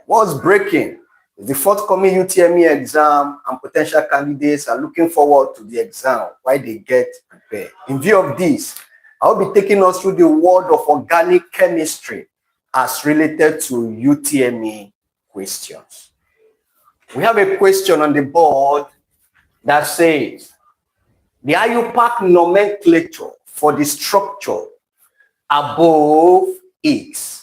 What's breaking? It's the forthcoming UTME exam, and potential candidates are looking forward to the exam while they get prepared. In view of this, I will be taking us through the world of organic chemistry as related to UTME questions. We have a question on the board that says, the IUPAC nomenclature for the structure above is.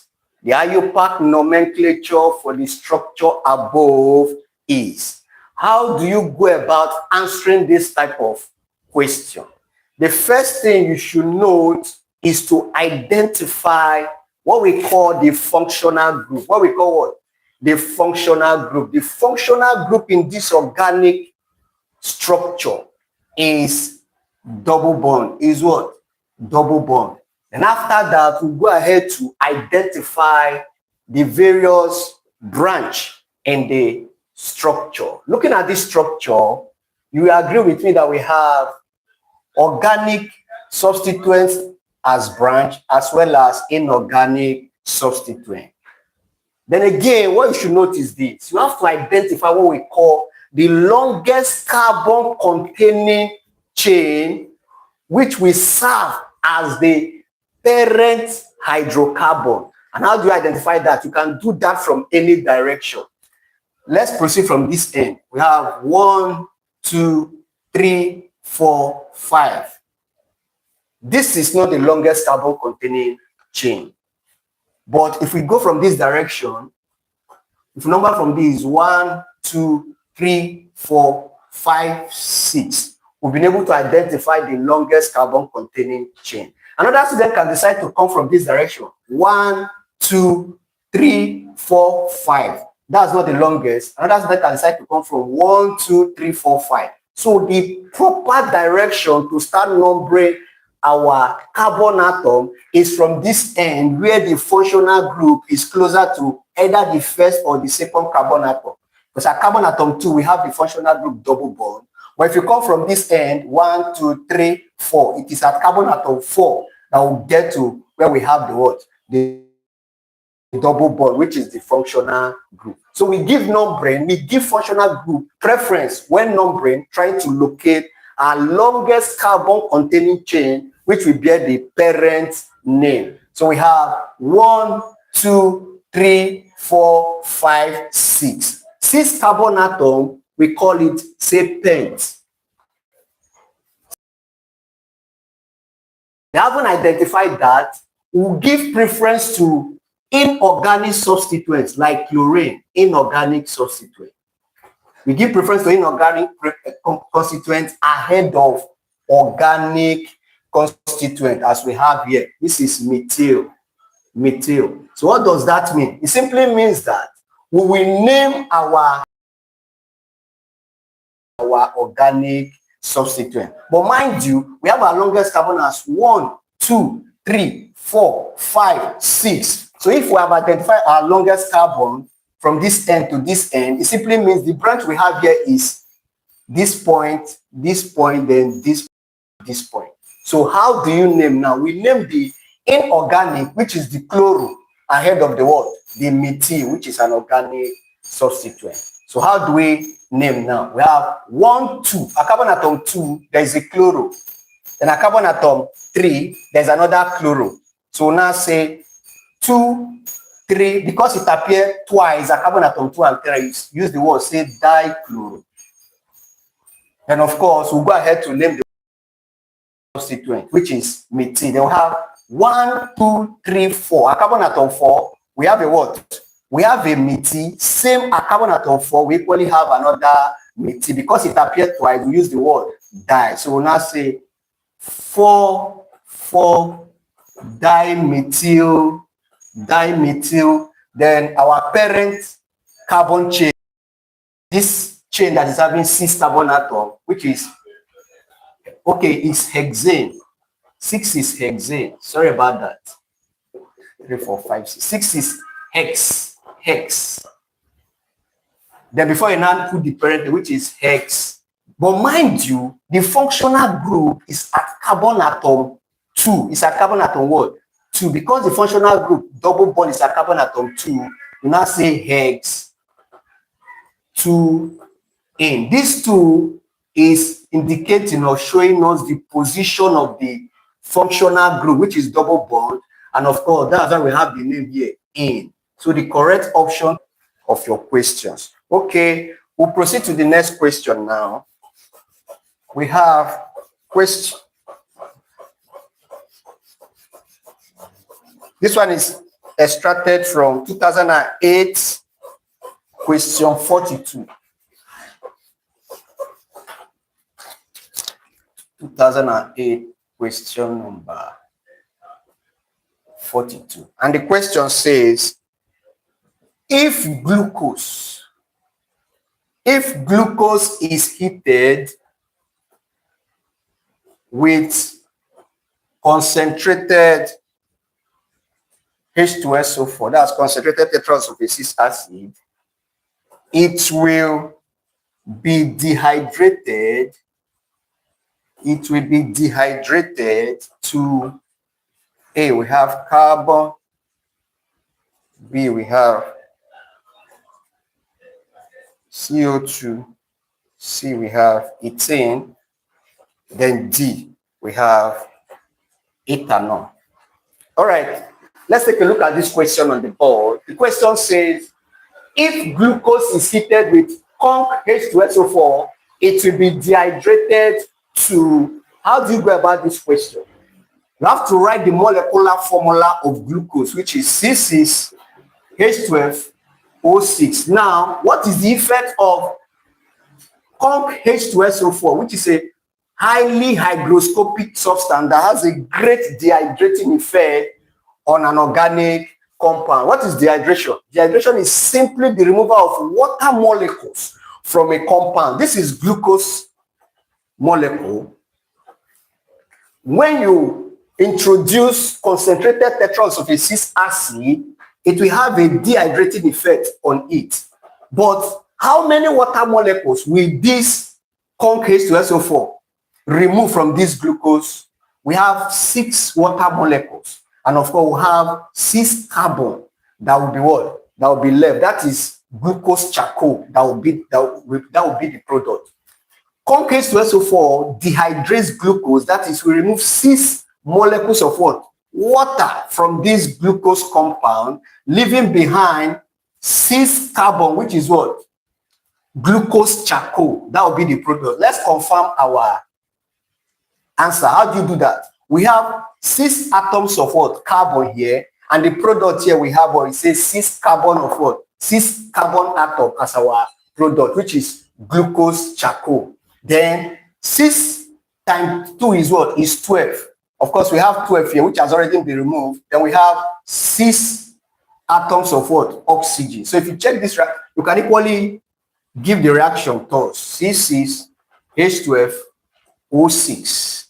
The IUPAC nomenclature for the structure above is. How do you go about answering this type of question? The first thing you should note is to identify what we call the functional group. What we call what? The functional group. The functional group in this organic structure is double bond. Is what? Double bond. And after that, we'll go ahead to identify the various branch in the structure. Looking at this structure, you will agree with me that we have organic substituents as branch as well as inorganic substituent. Then again, what you should note is this. You have to identify what we call the longest carbon containing chain, which will serve as the parent hydrocarbon. And how do you identify that? You can do that from any direction. Let's proceed from this end. We have 1, 2, 3, 4, 5. This is not the longest carbon containing chain. But if we go from this direction, if we number from this 1, 2, 3, 4, 5, 6, we've been able to identify the longest carbon containing chain. Another student can decide to come from this direction. 1, 2, 3, 4, 5. That's not the longest. Another student can decide to come from 1, 2, 3, 4, 5. So the proper direction to start numbering our carbon atom is from this end, where the functional group is closer to either the first or the second carbon atom. Because at carbon atom 2, we have the functional group double bond. But if you come from this end, 1, 2, 3, 4, it is at carbon atom 4 that will get to where we have the what? The double bond, which is the functional group. So we give numbering, we give functional group preference when numbering, trying to locate our longest carbon containing chain, which will bear the parent name. So we have 1, 2, 3, 4, 5, 6. 6 carbon atom, we call it, say, pent. We haven't identified that. We'll give preference to inorganic substituents like chlorine, inorganic substituent. We give preference to inorganic constituents ahead of organic constituent, as we have here. This is methyl. Methyl. So what does that mean? It simply means that we will name our organic substituent. But mind you, we have our longest carbon as 1, 2, 3, 4, 5, 6. So if we have identified our longest carbon from this end to this end, it simply means the branch we have here is this point, then this point. So how do you name now? We name the inorganic, which is the chloro, ahead of the what? The methyl, which is an organic substituent. So how do we name now? We have 1, 2. A carbon atom 2, there is a chloro. Then a carbon atom 3, there's another chloro. So now say 2, 3, because it appears twice, a carbon atom 2 and 3, use the word, say dichloro. Then of course, we'll go ahead to name the substituent, which is methyl. Then we have 1, 2, 3, 4. A carbon atom 4, we have a what? We have a methyl. Same a carbon atom 4, we equally have another methyl. Because it appeared twice, we use the word di. So we'll now say 4, 4, dimethyl. Then our parent carbon chain, this chain that is having 6 carbon atom, which is, okay, is hexane. 6 is hexane. Sorry about that. 3, 4, 5, 6. 6 is hex. Then before you now put the parent, which is hex. But mind you, the functional group is at carbon atom 2. It's at carbon atom what? 2. Because the functional group double bond is at carbon atom 2, we now say hex 2 in. This 2 is indicating or showing us the position of the functional group, which is double bond. And of course, that's why we have the name here, in. So the correct option of your questions. Okay, we'll proceed to the next question now. We have question. This one is extracted from 2008, question 42. 2008, question number 42. And the question says, if glucose is heated with concentrated H2SO4, that's concentrated tetrasulfuric acid, it will be dehydrated. It will be dehydrated to A, we have carbon, B, we have CO2, C, we have ethane, then D, we have ethanol. All right, let's take a look at this question on the board. The question says, if glucose is heated with conc H2SO4, it will be dehydrated to, how do you go about this question? You have to write the molecular formula of glucose, which is C6H12O6. Now, what is the effect of conc H2SO4, which is a highly hygroscopic substance that has a great dehydrating effect on an organic compound? What is dehydration? Dehydration is simply the removal of water molecules from a compound. This is glucose molecule. When you introduce concentrated tetrasulfuric acid, it will have a dehydrating effect on it. But how many water molecules will this conc H2SO4 remove from this glucose? We have 6 water molecules. And of course, we have 6 carbon that will be what? That will be left. That is glucose charcoal. That will be the product. Conc H2SO4 dehydrates glucose. That is, we remove 6 molecules of what? Water from this glucose compound, leaving behind 6 carbon, which is what? Glucose charcoal. That will be the product. Let's confirm our answer. How do you do that? We have 6 atoms of what? Carbon here. And the product here we have what? It says 6 carbon of what? 6 carbon atom as our product, which is glucose charcoal. Then 6 times 2 is what? Is 12. Of course, we have 12 here, which has already been removed. Then we have 6 atoms of what? Oxygen. So if you check this, you can equally give the reaction towards C6H12O6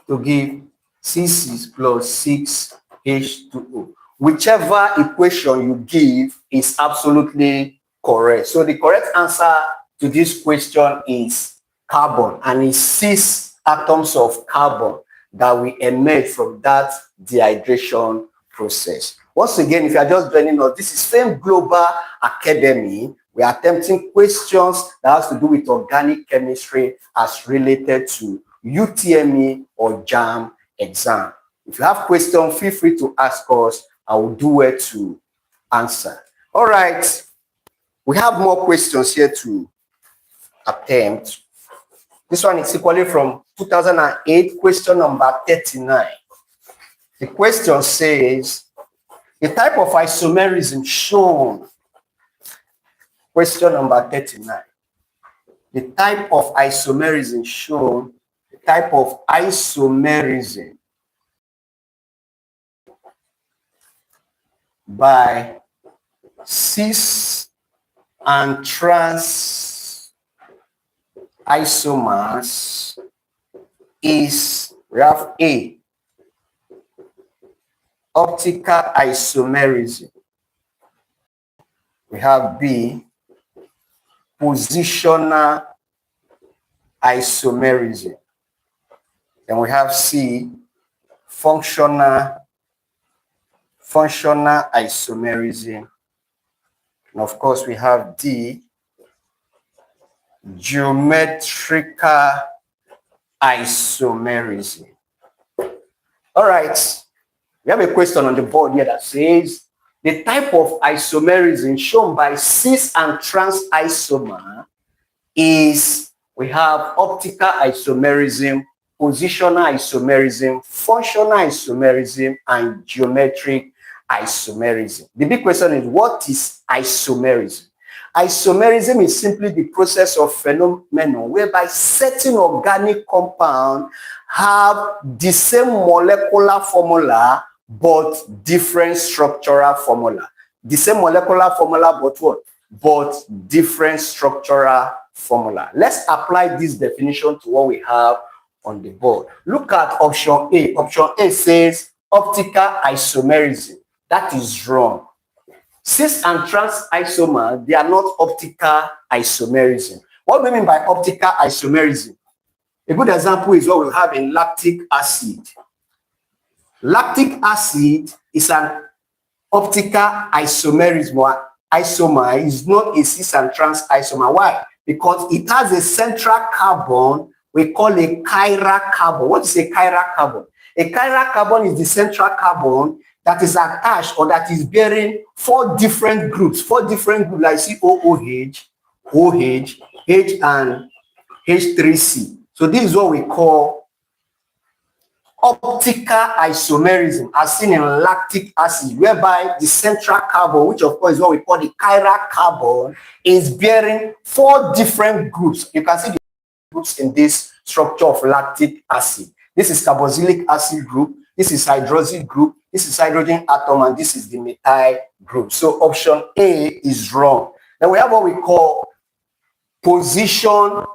to give C6 plus 6H2O. Whichever equation you give is absolutely correct. So the correct answer to this question is carbon, and it's 6 atoms of carbon that will emerge from that dehydration process. Once again, if you are just joining us, this is Fame Global Academy. We are attempting questions that has to do with organic chemistry as related to UTME or JAM exam. If you have questions, feel free to ask us. I will do it to answer. All right. We have more questions here to attempt. This one is equally from 2008, question number 39. The question says, the type of isomerism shown. Question number 39. The type of isomerism shown, the type of isomerism by cis and trans isomers is, we have A, optical isomerism. We have B, positional isomerism. Then we have C, functional isomerism. And of course, we have D, geometrical isomerism. All right. We have a question on the board here that says, the type of isomerism shown by cis and trans isomer is, we have optical isomerism, positional isomerism, functional isomerism, and geometric isomerism. The big question is, what is isomerism? Isomerism is simply the process of phenomenon whereby certain organic compounds have the same molecular formula but different structural formula. The same molecular formula but what? But different structural formula. Let's apply this definition to what we have on the board. Look at option A. Option A says optical isomerism. That is wrong. Cis and trans isomer, they are not optical isomerism. What do we mean by optical isomerism? A good example is what we have in lactic acid. Lactic acid is an optical isomerism, or isomer is not a cis and trans isomer. Why? Because it has a central carbon we call a chiral carbon. What is a chiral carbon? A chiral carbon is the central carbon that is attached or that is bearing four different groups, like see OOH, OH, H, and H3C. So this is what we call optical isomerism, as seen in lactic acid, whereby the central carbon, which of course is what we call the chiral carbon, is bearing four different groups. You can see the groups in this structure of lactic acid. This is carboxylic acid group, this is hydroxyl group, this is hydrogen atom, and this is the methyl group. So option A is wrong. Then we have what we call position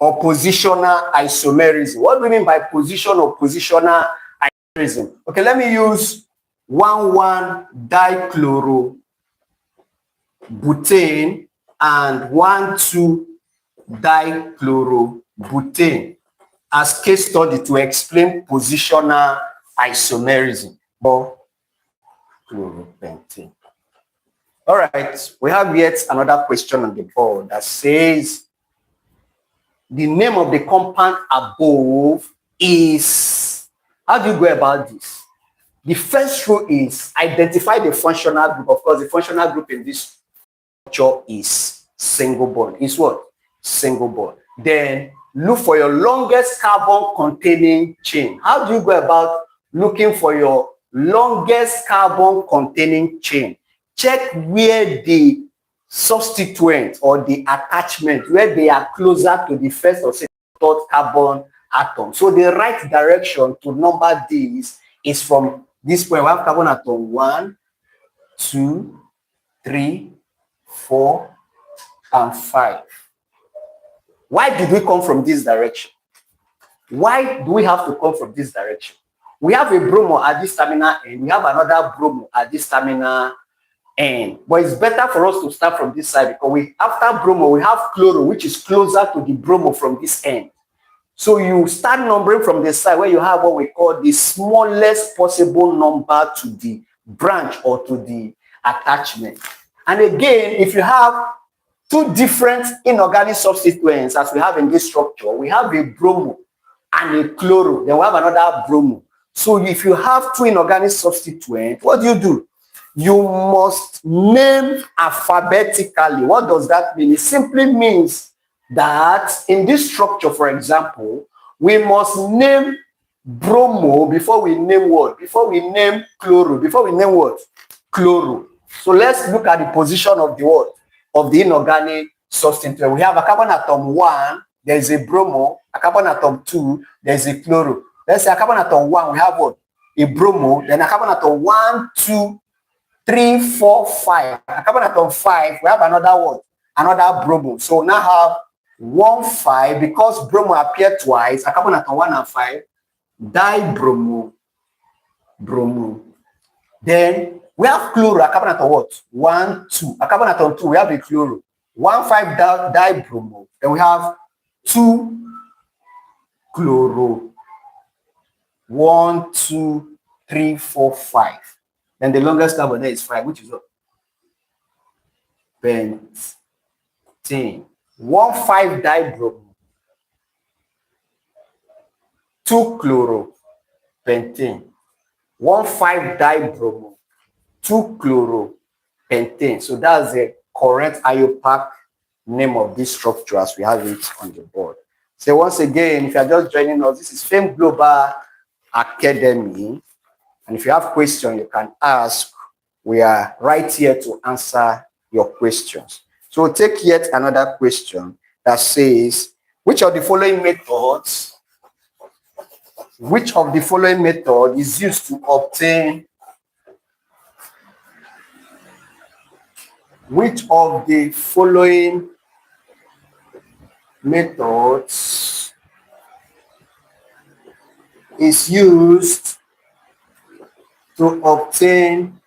or positional isomerism. What do we mean by position or positional isomerism? Okay, let me use 1,1-dichlorobutane and 1,2-dichlorobutane as case study to explain positional isomerism. Chloropentane. All right, we have yet another question on the board that says the name of the compound above is, how do you go about this? The first rule is identify the functional group. Of course, the functional group in this structure is single bond. Is what? Single bond. Then look for your longest carbon containing chain. How do you go about looking for your longest carbon containing chain? Check where the substituent or the attachment, where they are closer to the first or second third carbon atom. So the right direction to number these is from this point. We have carbon atom 1, 2, 3, 4, and 5. Why did we come from this direction? Why do we have to come from this direction? We have a bromo at this terminal end. We have another bromo at this terminal end. But it's better for us to start from this side because after bromo, we have chloro, which is closer to the bromo from this end. So you start numbering from the side where you have what we call the smallest possible number to the branch or to the attachment. And again, if you have two different inorganic substituents, as we have in this structure, we have a bromo and a chloro, then we have another bromo. So if you have two inorganic substituents, what do? You must name alphabetically. What does that mean? It simply means that in this structure, for example, we must name bromo before we name what? Before we name chloro. Before we name what? Chloro. So let's look at the position of the what? Of the inorganic substituent. We have a carbon atom 1, there is a bromo. A carbon atom 2, there is a chloro. Let's say a carbon atom 1, we have what? A bromo. Then a carbon atom 1, 2, 3, 4, 5. A carbon atom 5, we have another what? Another bromo. So now have 1, 5, because bromo appeared twice, a carbon atom 1 and 5, dibromo, bromo. Then we have chloro, a carbon atom what? 1, 2. A carbon atom 2, we have a chloro. 1, 5 dibromo. Then we have 2 chloro. 1, 2, 3, 4, 5. Then the longest carbon there is 5, which is what? pentane. 1,5-dibromo. 2-chloropentane. 1,5-dibromo. 2-chloropentane. So that's the correct IUPAC name of this structure as we have it on the board. So once again, if you are just joining us, this is FAME Global Academy. And if you have questions, you can ask. We are right here to answer your questions. So we'll take yet another question that says, which of the following methods is used to obtain is used to obtain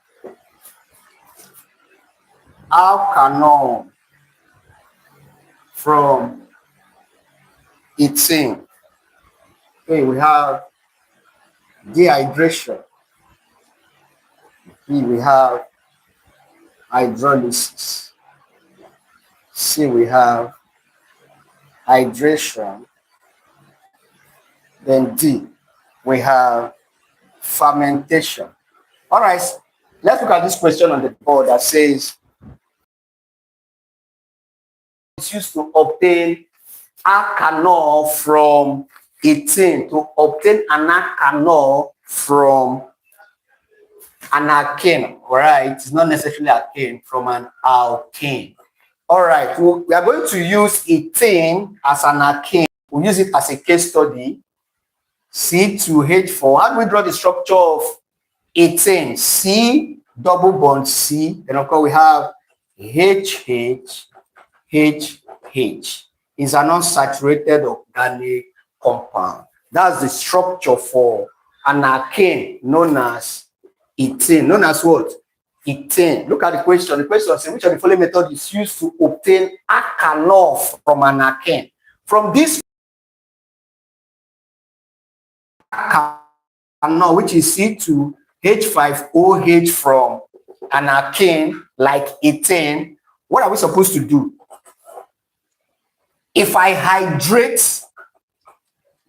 alkanol from ethane? Okay, we have dehydration. B, we have hydrolysis. C, we have hydration. Then D, we have fermentation. All right, let's look at this question on the board that says it's used to obtain alkanol from ethane. To obtain an alkanol from an alkane, all right? It's not necessarily alkane, from an alkane. All right, we are going to use ethane as an alkane. We'll use it as a case study. C2H4. How do we draw the structure of ethane? C double bond C. Then of course we have HH. Is an unsaturated organic compound. That's the structure for an alkane known as ethane. Known as what? Ethane. Look at the question. The question says, which of the following method is used to obtain alkanol from an alkane? From this alkanol, which is C2H5OH from an alkane like ethane, what are we supposed to do? If I hydrate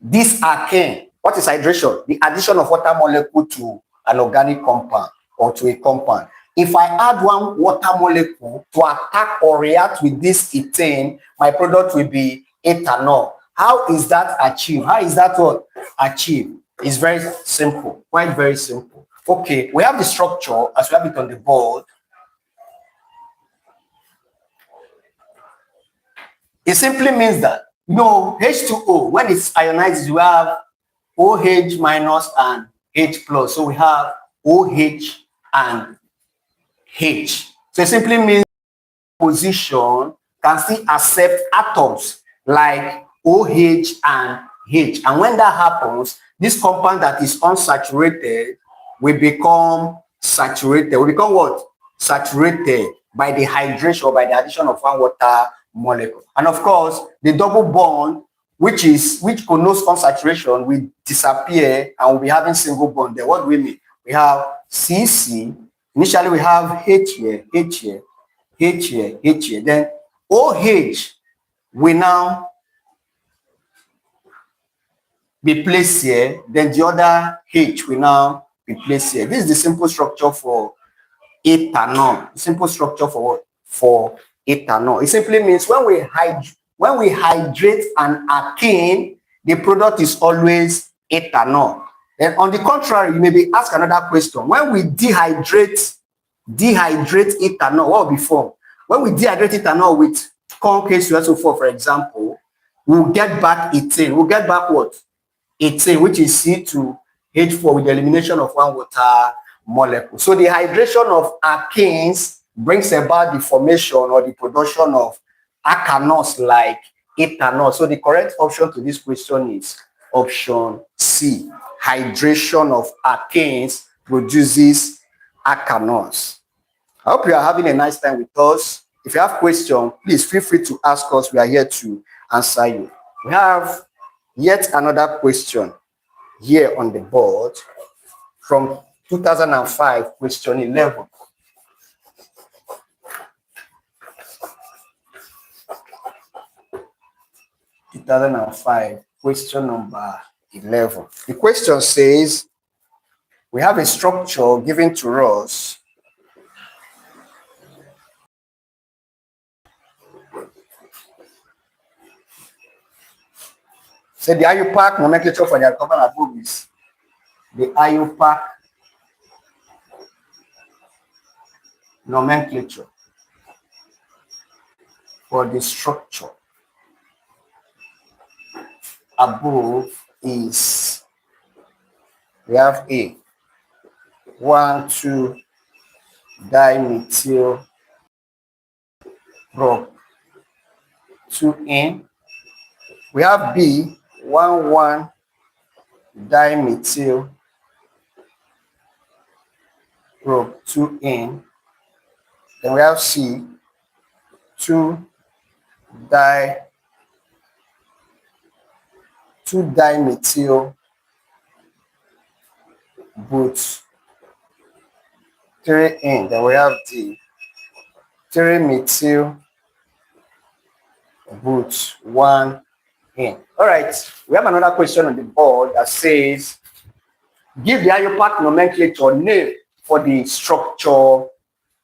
this alkane, what is hydration? The addition of water molecule to an organic compound or to a compound. If I add one water molecule to attack or react with this ethane, my product will be ethanol. How is that achieved? How is that what achieved? It's very simple, quite very simple. Okay, we have the structure as we have it on the board. It simply means that, H2O, when it's ionized, you have OH minus and H plus. So we have OH and H. So it simply means position can still accept atoms like OH and H. And when that happens, this compound that is unsaturated will become saturated. Will become what? Saturated by the hydration or by the addition of one water molecule. And of course, the double bond, which connotes unsaturation, will disappear and we'll be having single bond there. What do we mean? We have CC. Initially, we have H here, H here, H here, H here. Then OH will now be placed here. Then the other H will now be placed here. This is the simple structure for ethanol. Simple structure for what? For ethanol. It simply means when we hydrate an alkane, the product is always ethanol. And on the contrary, you may be asked another question. When we dehydrate ethanol, what will be formed? When we dehydrate ethanol with corn K2SO4, for example, we'll get back ethane. We'll get back what? Ethane, which is C2H4 with the elimination of one water molecule. So the hydration of alkanes brings about the formation or the production of alkanols like ethanol. So the correct option to this question is option C. Hydration of alkanes produces alkanols. I hope you are having a nice time with us. If you have questions, please feel free to ask us. We are here to answer you. We have yet another question here on the board from 2005, question 11. 2005, question number 11. The question says, we have a structure given to us. Say the IUPAC nomenclature for the alcohol above is the IUPAC nomenclature for the structure above is, we have A, 1,2-dimethyl prop 2N. We have B, 1,1-dimethyl prop 2N. Then we have C, 2-dimethyl but 3N. Then we have D, 3-methyl but 1N. All right, we have another question on the board that says, give the IUPAC nomenclature name for the structure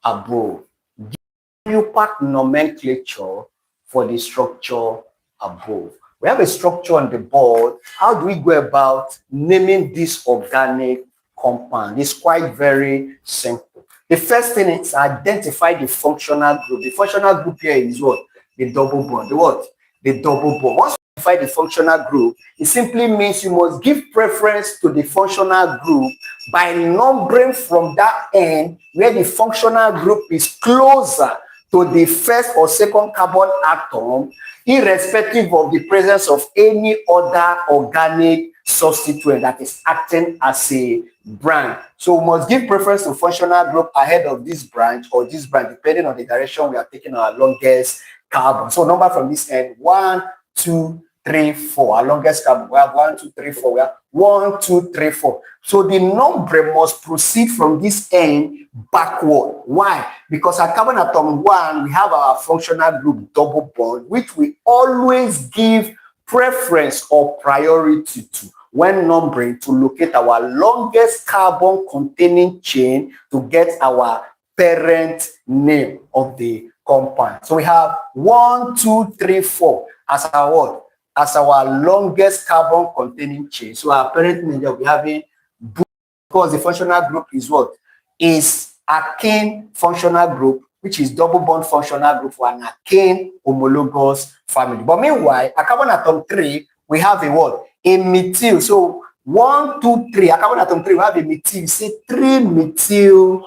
above. Give the IUPAC nomenclature for the structure above. We have a structure on the board. How do we go about naming this organic compound? It's quite very simple. The first thing is identify the functional group. The functional group here is what? The double bond. The what? The double bond. Once you identify the functional group, it simply means you must give preference to the functional group by numbering from that end where the functional group is closer to the first or second carbon atom, irrespective of the presence of any other organic substituent that is acting as a branch. So we must give preference to functional group ahead of this branch or this branch, depending on the direction we are taking our longest carbon. So number from this end, 1, 2, 3, 4. Our longest carbon, we have 1, 2, 3, 4. We have 1, 2, 3, 4. So the number must proceed from this end backward. Why? Because at carbon atom 1, we have our functional group double bond, which we always give preference or priority to when numbering to locate our longest carbon containing chain to get our parent name of the compound. So we have 1, 2, 3, 4 as our what? As our longest carbon containing chain. So our parent name that we having, because the functional group is what? Is alkane functional group, which is double bond functional group for an alkane homologous family. But meanwhile, at carbon atom 3, we have a what? A methyl. So 1, 2, 3. At carbon atom 3, we have a methyl. You say 3-methyl.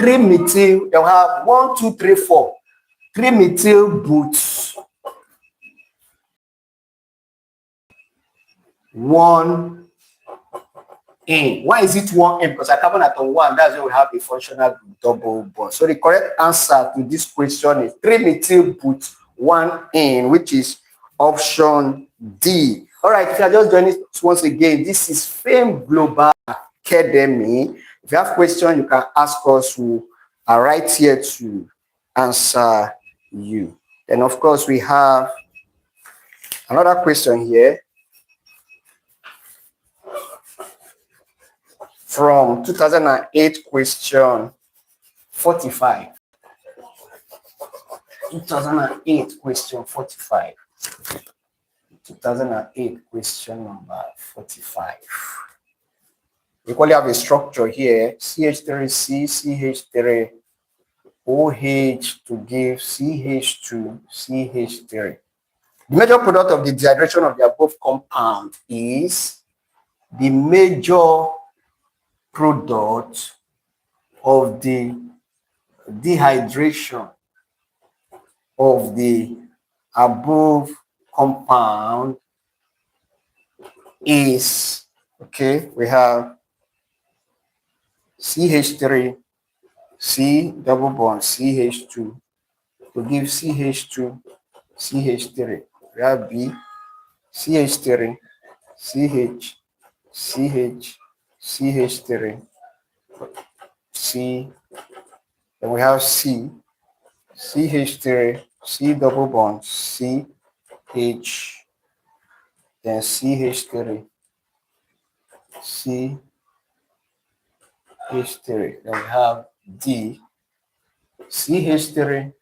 3-methyl. Then we have 1, 2, 3, 4. 3-methyl boots. 1N. Why is it 1N? Because at carbon atom 1, that's where we have a functional group double bond. So the correct answer to this question is 3-methyl but 1N, which is option D. All right, if you are just joining us once again, this is Fame Global Academy. If you have questions, you can ask us. We are right here to answer you. And of course, we have another question here from 2008 question 45. 2008 question 45. 2008 question number 45. We equally have a structure here, CH3C, CH3, OH to give CH2, CH3. The major product of the dehydration of the above compound is the major product of the dehydration of the above compound is, okay, we have CH3, C double bond, CH2 to give CH2, CH3. We have B, CH3, CH, CH, CH3, C. Then we have C, CH3, C double bond, C, H, then CH3, CH3, then we have D, CH3,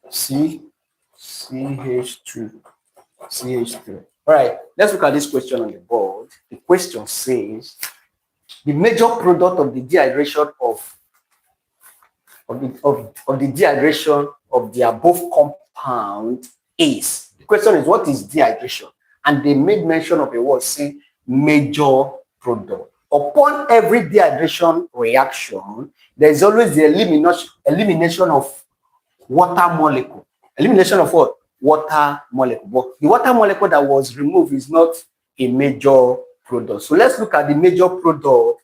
C, CH2, CH3. All right, let's look at this question on the board. The question says, the major product of the dehydration of the dehydration of the above compound is. The question is, what is dehydration? And they made mention of a word saying major product. Upon every dehydration reaction, there is always the elimination of water molecule. Elimination of what? Water molecule. But the water molecule that was removed is not a major product. So let's look at the major product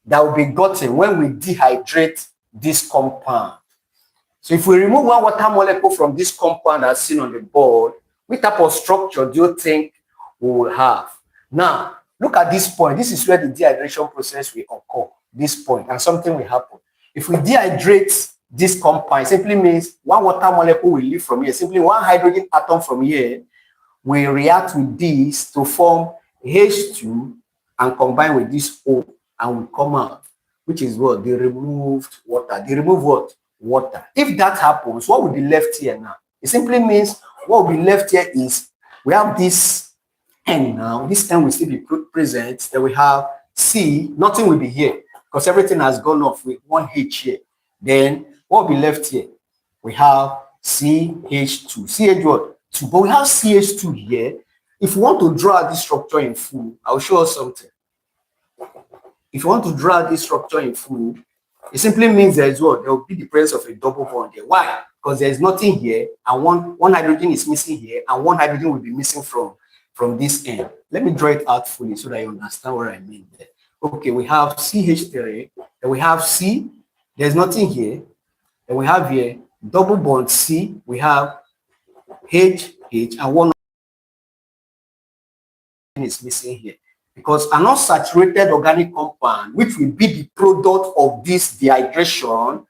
that will be gotten when we dehydrate this compound. So if we remove one water molecule from this compound as seen on the board, what type of structure do you think we will have? Now, look at this point. This is where the dehydration process will occur, this point, and something will happen. If we dehydrate this compound, it simply means one water molecule will leave from here. Simply one hydrogen atom from here will react with this to form H2 and combine with this O and will come out, which is what? The removed water. They remove what? Water. If that happens, what will be left here now? It simply means what will be left here is we have this N now. This N will still be present. Then we have C. Nothing will be here because everything has gone off with one H here. Then what will be left here? We have CH2. CH what? 2. But we have CH2 here. If you want to draw this structure in full, I'll show you something. If you want to draw this structure in full, it simply means there is what? There will be the presence of a double bond here. Why? Because there is nothing here, and one hydrogen is missing here, and one hydrogen will be missing from this end. Let me draw it out fully so that you understand what I mean there. Okay, we have CH3, then we have C, there's nothing here, then we have here double bond C, we have H, and one is missing here. Because an unsaturated organic compound, which will be the product of this dehydration,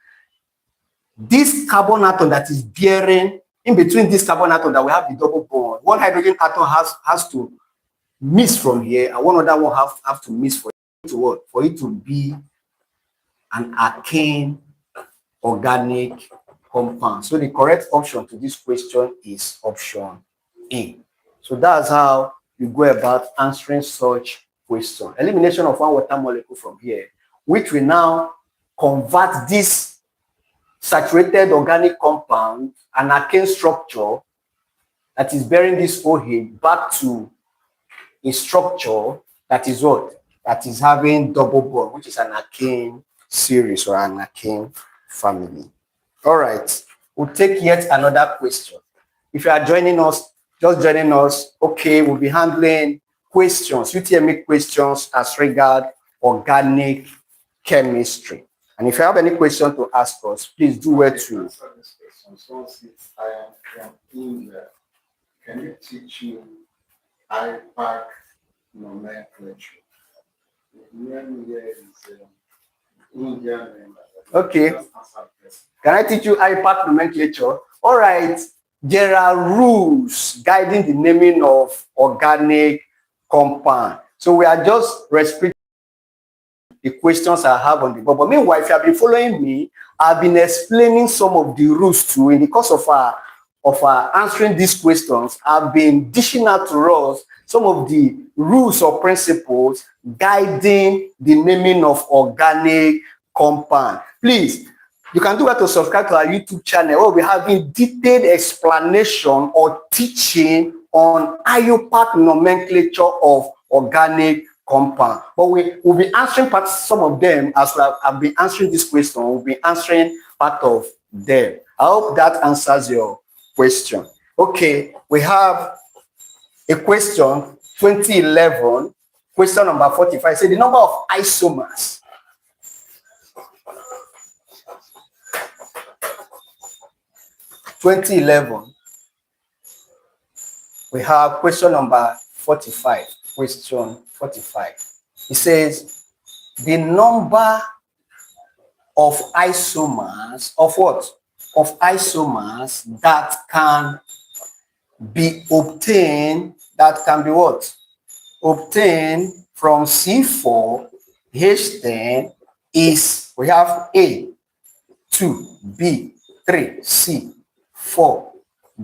this carbon atom that is bearing, in between this carbon atom that we have the double bond, one hydrogen atom has to miss from here, and one other one have to miss for it to what? For it to be an alkane organic compound. So the correct option to this question is option A. So that's how you go about answering such question. Elimination of one water molecule from here, which will now convert this saturated organic compound, an alkane structure that is bearing this OH, back to a structure that is what? That is having double bond, which is an alkane series or an alkane family. All right, we'll take yet another question. If you are joining us, just joining us, okay, we'll be handling questions, UTME questions as regard organic chemistry. And if you have any question to ask us, please do well to. So since I am from India, can you teach me IPAC nomenclature? Okay. Can I teach you IPAC nomenclature? All right. There are rules guiding the naming of organic compound. So we are just restricting the questions I have on the board. But meanwhile, if you have been following me, I've been explaining some of the rules too. In the course of our answering these questions, I've been dishing out to us some of the rules or principles guiding the naming of organic compound. Please, you can do that to subscribe to our YouTube channel where we'll be having detailed explanation or teaching on IUPAC nomenclature of organic compound. But we will be answering some of them as I've been answering this question. We'll be answering part of them. I hope that answers your question. Okay, we have a question, 2011, question number 45. Say the number of isomers. We have question number 45. Question 45. It says the number of isomers of what? Of isomers that can be obtained that can be what? Obtained from C4H10 is, we have A, 2, B, 3, C, 4,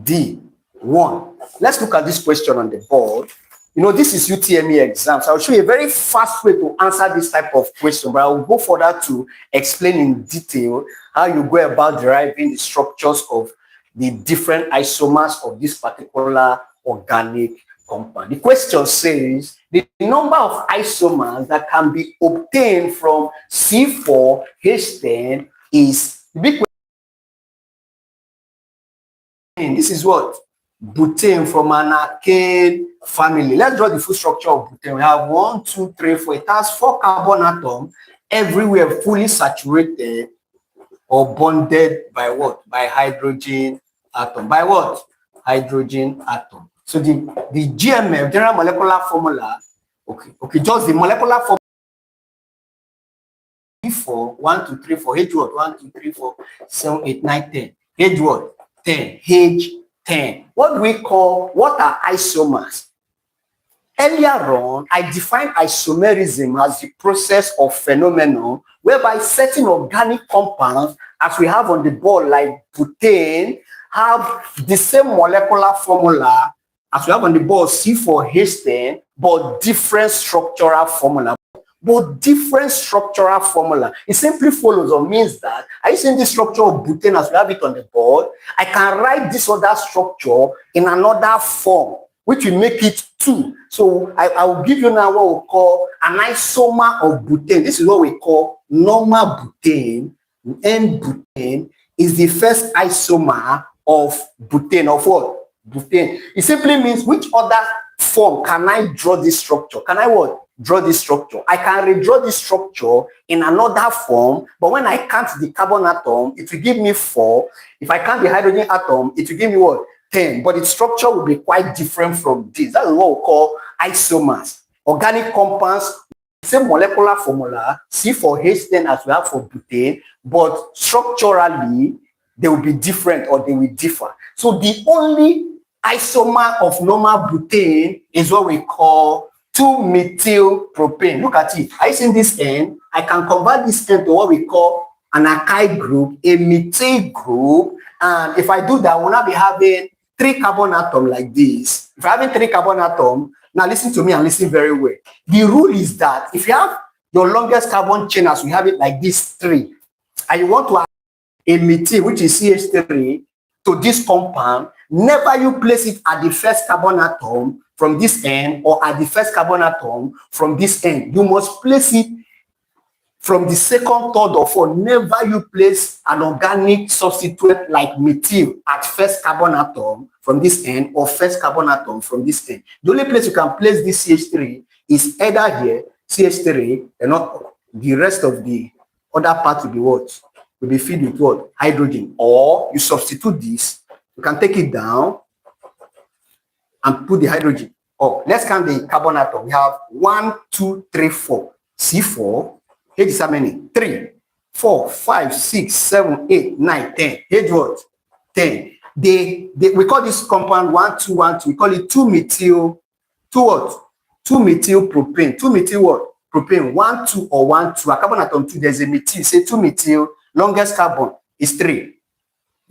D, 1. Let's look at this question on the board. You know, this is UTME exams. I'll show you a very fast way to answer this type of question, but I'll go further to explain in detail how you go about deriving the structures of the different isomers of this particular organic compound. The question says the number of isomers that can be obtained from C4H10 is the big question. This is what? Butane from an alkane family. Let's draw the full structure of butane. We have 1, 2, 3, 4. It has 4 carbon atoms everywhere, fully saturated or bonded by what? By hydrogen atom. By what? Hydrogen atom. So the GMF, general molecular formula, just the molecular formula. 4, 1, 2, 3, 4, H what? 1, 2, 3, 4, 7, 8, 9, 10. H what? 10. H10. What do we call, what are isomers? Earlier on, I defined isomerism as the process of phenomenon whereby certain organic compounds, as we have on the board, like butane, have the same molecular formula as we have on the board, C4H10, but different structural formula. It simply follows or means that, are you seeing the structure of butane as we have it on the board? I can write this other structure in another form, which will make it 2. So I will give you now what we call an isomer of butane. This is what we call normal butane. N-butane is the first isomer of butane. Of what? Butane. It simply means which other form can I draw this structure? Can I what? Draw this structure. I can redraw this structure in another form, but when I count the carbon atom, it will give me 4. If I count the hydrogen atom, it will give me what? 10. But its structure will be quite different from this. That is what we call isomers. Organic compounds, same molecular formula, C4H10 as we have for butane, but structurally, they will be different or they will differ. So the only isomer of normal butane is what we call 2-methylpropane. Look at it. Are you seeing this N? I can convert this N to what we call an alkyl group, a methyl group. And if I do that, we'll now be having 3 carbon atoms like this. If I'm having 3 carbon atoms, now listen to me and listen very well. The rule is that if you have your longest carbon chain as we have it like this 3, and you want to add a methyl, which is CH3, to this compound, never you place it at the first carbon atom from this end or at the first carbon atom from this end. You must place it from the second, third, or fourth. Never you place an organic substituent like methyl at first carbon atom from this end or first carbon atom from this end. The only place you can place this CH3 is either here, CH3, and not the rest of the other part will be what? Will be filled with what? Hydrogen. Or you substitute this, you can take it down and put the hydrogen. Oh, let's count the carbon atom. We have 1, 2, 3, 4. C4. H is how many? 3, 4, 5, 6, 7, 8, 9, 10. H what? 10. We call this compound 1, 2, 1, 2. We call it 2-methyl. 2 what? 2-methylpropane. 2-methyl what? Propane. 1, 2 or 1, 2. A carbon atom 2. There's a methyl. Say 2-methyl. Longest carbon is 3.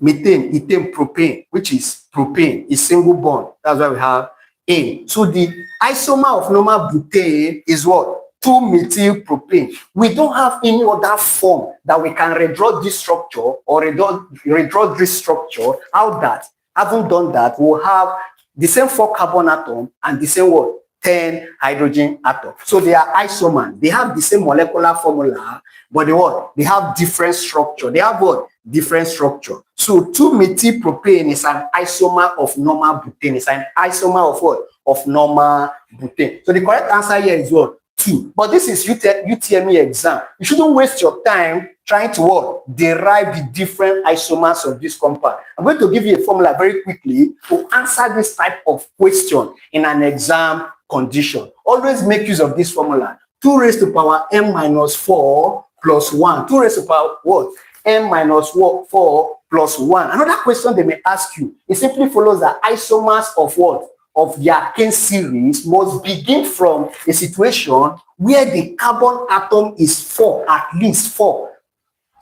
Methane, ethane, propane, which is propane, is single bond. That's why we have A. So the isomer of normal butane is what? 2-methylpropane. We don't have any other form that we can redraw this structure or redraw this structure. How that? Haven't done that. We'll have the same 4 carbon atom and the same what? 10 hydrogen atom. So they are isomers. They have the same molecular formula, but they what? They have different structure. They have what? Different structure. So 2-methylpropane is an isomer of normal butane. It's an isomer of what? Of normal butane. So the correct answer here is what? 2. But this is UTME exam. You shouldn't waste your time trying to what? Derive the different isomers of this compound. I'm going to give you a formula very quickly to answer this type of question in an exam condition. Always make use of this formula. 2 raised to power m minus 4 plus 1. 2 raised to power what? M minus 4 plus 1. Another question they may ask you, it simply follows the isomers of what? of the alkane series must begin from a situation where the carbon atom is 4, at least 4.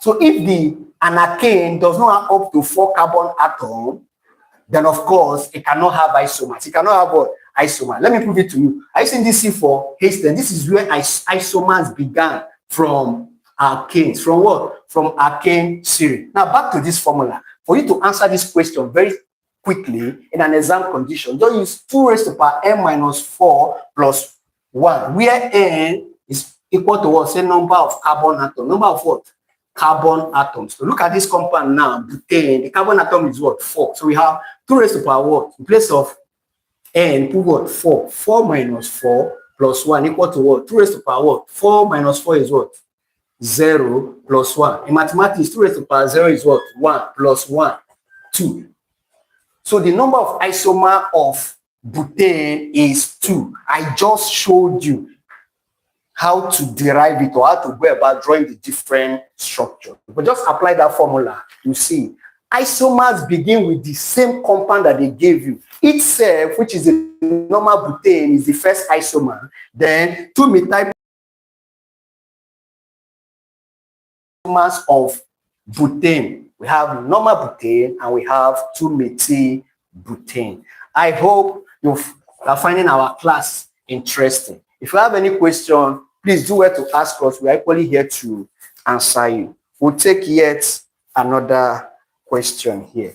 So if an alkane does not have up to 4 carbon atoms, then of course it cannot have isomers. It cannot have what? Isomer. Let me prove it to you. Are you seeing this C4H10? This is where isomers began from alkanes. From what? From alkane series. Now back to this formula. For you to answer this question very quickly in an exam condition, don't use 2 raised to the power n minus 4 plus 1, where n is equal to what? Say number of carbon atoms. Number of what? Carbon atoms. So look at this compound now, butane. The carbon atom is what? 4. So we have 2 raised to the power what? In place of n, put what? 4. 4 minus 4 plus 1 equal to what? 2 raised to the power what? 4 minus 4 is what? 0 plus 1. In mathematics, 2 raised to the power 0 is what? 1 plus 1, 2. So the number of isomer of butane is 2. I just showed you how to derive it or how to go about drawing the different structure. But just apply that formula, you see. Isomers begin with the same compound that they gave you. Itself, which is the normal butane, is the first isomer. Then 2-methyl isomers of butane. We have normal butane and we have 2-methyl butane. I hope you are finding our class interesting. If you have any question, please do well to ask us. We are equally here to answer you. We'll take yet another question here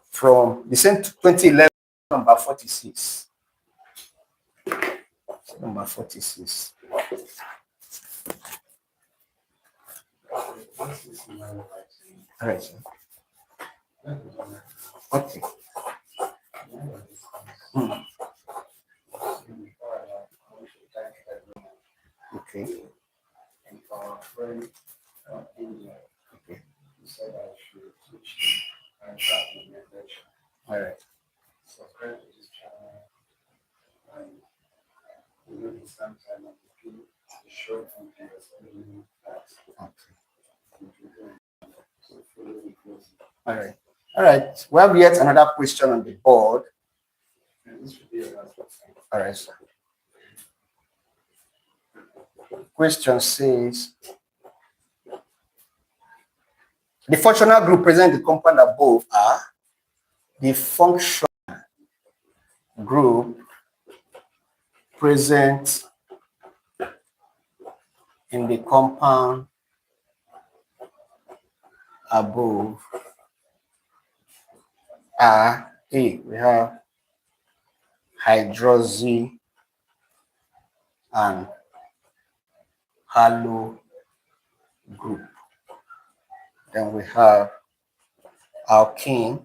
from the same 2011, number 46. Number 46. All right, sir. Okay. Okay. And for our friend India, Okay. he said I should teach him and start with meditation. All right. Subscribe to this channel and we will be sometime on the short videos every class. Okay. So follow me closely. All right. All right. We have yet another question on the board. And this should be a last one. All right, sir. Question says, the functional group present in the compound above are the functional group present in the compound above are A. We have hydroxy and halo group. Then we have alkene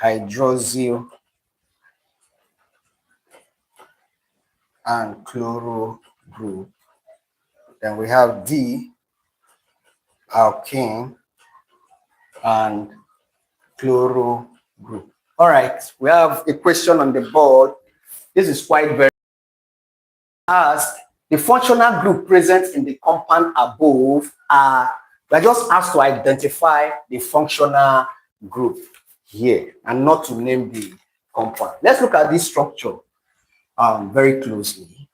hydroxyl and chloro group. Then we have D, alkene and chloro group. All right, we have a question on the board. This is quite very asked. The functional group present in the compound above are, we're just asked to identify the functional group here and not to name the compound. Let's look at this structure very closely.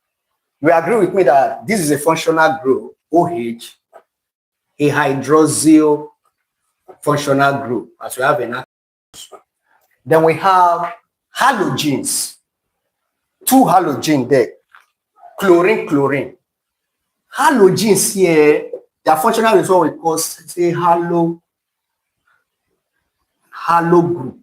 You agree with me that this is a functional group, OH, a hydroxyl functional group, as we have in. Then we have halogens, 2 halogens there, chlorine, chlorine. Halogens here, their functional is what we call, say, halo group.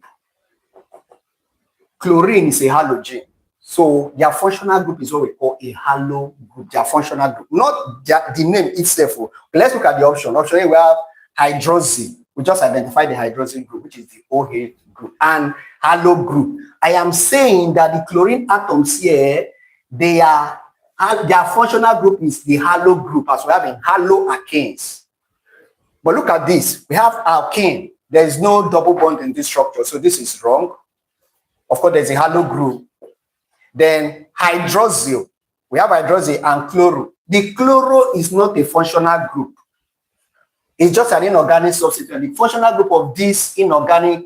Chlorine is a halogen. So their functional group is what we call a halo group, their functional group, not the name itself. Let's look at the option. Option A, we have hydroxy. We just identified the hydroxy group, which is the OH group, and halo group. I am saying that the chlorine atoms here, their functional group is the halo group, as we have in haloalkanes. But look at this. We have alkane. There is no double bond in this structure, so this is wrong. Of course, there's a halo group. Then hydroxyl. We have hydroxyl and chloro. The chloro is not a functional group. It's just an inorganic substituent. The functional group of this inorganic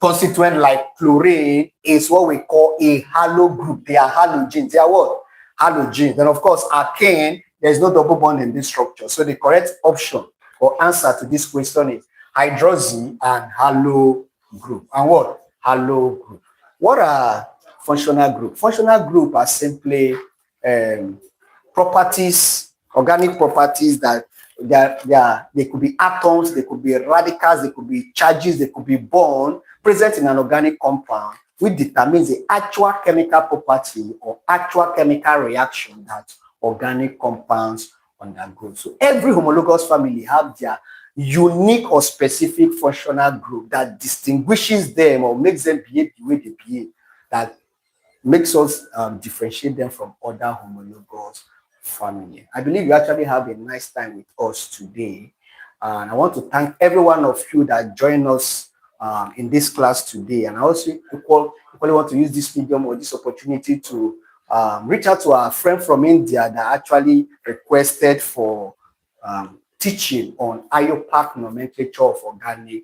constituent like chlorine is what we call a halo group. They are halogens. They are what? Halogens. Then of course, alkane, there is no double bond in this structure. So the correct option or answer to this question is hydroxy and halo group. And what? Halo group. What are functional group? Functional group are simply properties, organic properties that they could be atoms, they could be radicals, they could be charges, they could be bonds present in an organic compound, which determines the actual chemical property or actual chemical reaction that organic compounds undergo. So every homologous family have their unique or specific functional group that distinguishes them or makes them behave the way they behave, that makes us differentiate them from other homologous family. I believe you actually have a nice time with us today. And I want to thank every one of you that joined us in this class today. And I also equally want to use this medium or this opportunity to reach out to our friend from India that actually requested for teaching on IUPAC nomenclature of organic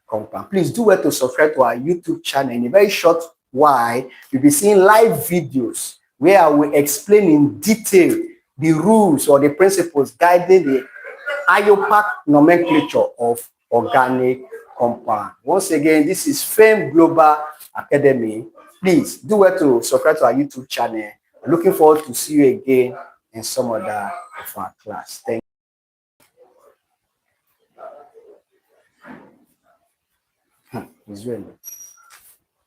compound. Please do well to subscribe to our YouTube channel. In a very short while, you'll be seeing live videos where I will explain in detail the rules or the principles guiding the IUPAC nomenclature of organic compound. Once again, this is Fame Global Academy. Please do well to subscribe to our YouTube channel. I'm looking forward to see you again in some other of our class. Thank you. Israel.